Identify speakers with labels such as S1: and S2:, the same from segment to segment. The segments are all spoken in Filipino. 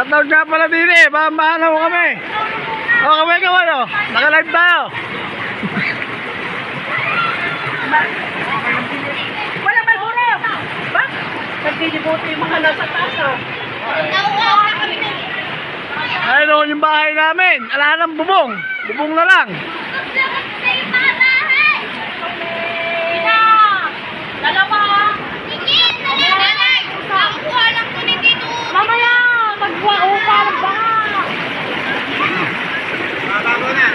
S1: Shoutout nga pala din eh. Mahal ho kami. O, kami. Naka-live tayo.
S2: Wala may buro! Ba? Nagdidibuti yung mga nasa taas oh.
S1: Ayun o, yung bahay namin. Ala ng bubong. Bubong na lang.
S2: Dalawa! Mamaya! Magwa-upa lang ba?
S3: Mabago na.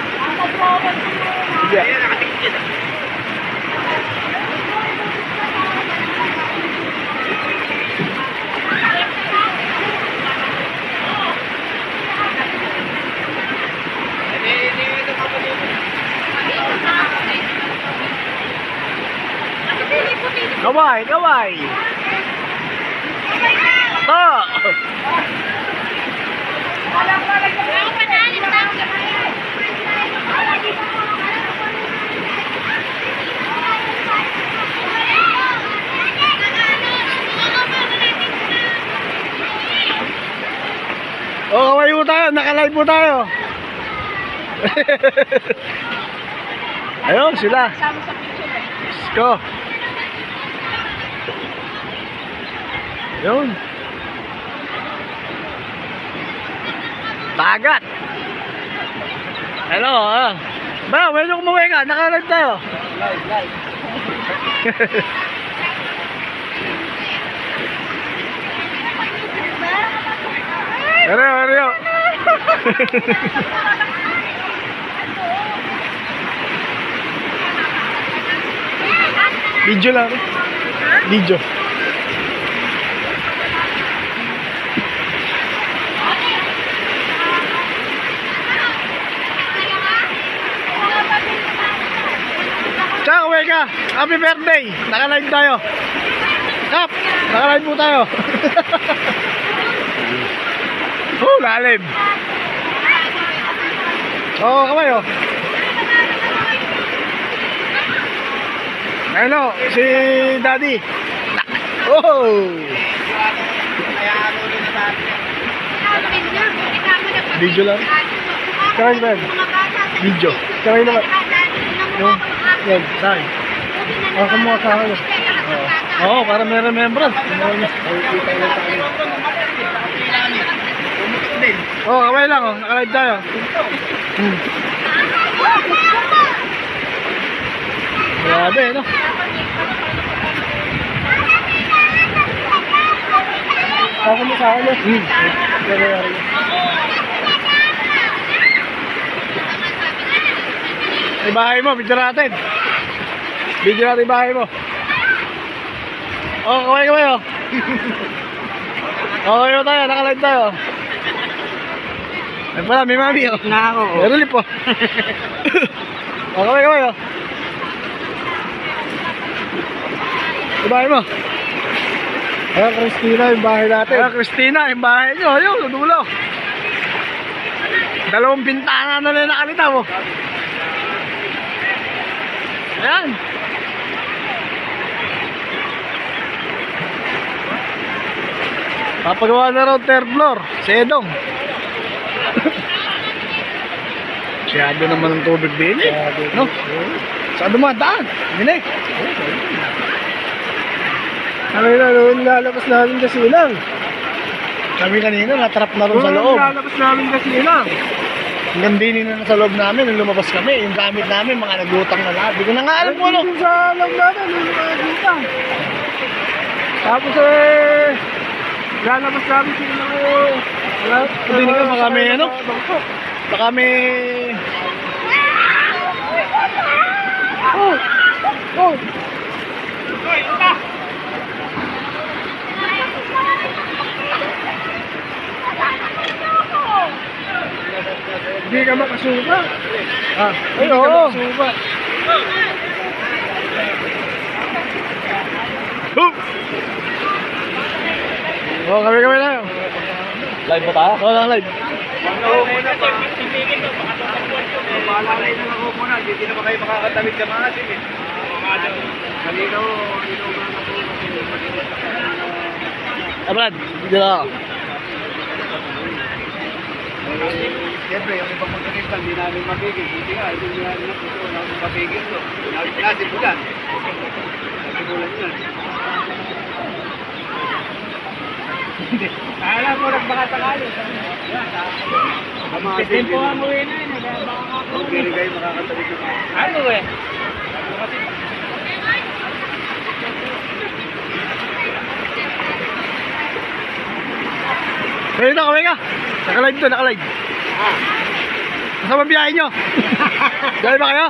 S1: Yeah. Kaway. To. Oh, kaway po tayo. Naka-live po tayo. Ayun, sila. Go. Yun. Tagat. Hello. Ba, medyo kumuwi ka. Naka-live tayo.
S3: Live.
S1: Hariyo. Video lang. Video. Tsaka, uwi ka. Happy birthday. Naka-live tayo. Kap, naka-live po tayo. Oh, lalim. Oh, kamay oh. Hello, si Daddy. Oh. Video lang. Kamay naman. Video. Kamay naman. Yan, saan? Kamuha sa akin. Oo, para may remembrance. Oh, kamay lang oh. Naka-live tayo. Grabe, no? Ako mo sa akin, no? Ay, bahay mo, video natin. Video natin yung bahay mo. Oh, kamay, oh. Okay mo tayo, naka-live tayo. Ay pala, may mami oh.
S3: Na ako.
S1: Meron po. Oh, kamay, oh. Yung bahay mo. Ayan, Christina, yung bahay natin. Ayan, Christina, yung bahay nyo. Ayun, dulo. Dalawang bintana na lang nakalita mo. Ayan. Papagawa na raw third floor. Si Edong. Masyado naman ang tubig din eh. No? Saan dumadaan? Hindi eh. Kami na noon lalabas namin kasi lang. Kami kanina natrap na rin sa loob. Lalabas namin kasi lang. Hanggang dinin na sa loob namin nung lumabas kami. Yung gamit namin mga naglutang na lahat. Hindi ko na nga alam kung ano. Sa loob namin yung mga naglutang. Tapos lalabas namin sila hindi nga baka may ano? Baka may... Oh! Hindi ka makasuba. Ay, oo. Oh, kami na.
S3: Live ba tayo?
S1: Oo, live.
S3: Paalalay na lang ako muna. Hindi na ba kayo makakatamid ka mga asin eh. Malinaw.
S1: Brad, dito ako.
S3: Siyempre, yung ibang magkakita, hindi namin mapigil. Hindi nga, hindi namin ito, wala akong mapigil to. Nasibulan. Nasibulan yun.
S2: Kala mo nagbaka sakali.
S3: Tempo
S2: ang uwi na yun.
S3: Kung binigay, makakatawid na.
S2: Ano eh?
S1: Kaya na, kaway ka. Naka-live to, naka-live. Kasama biyahe nyo. Dahil ba kayo?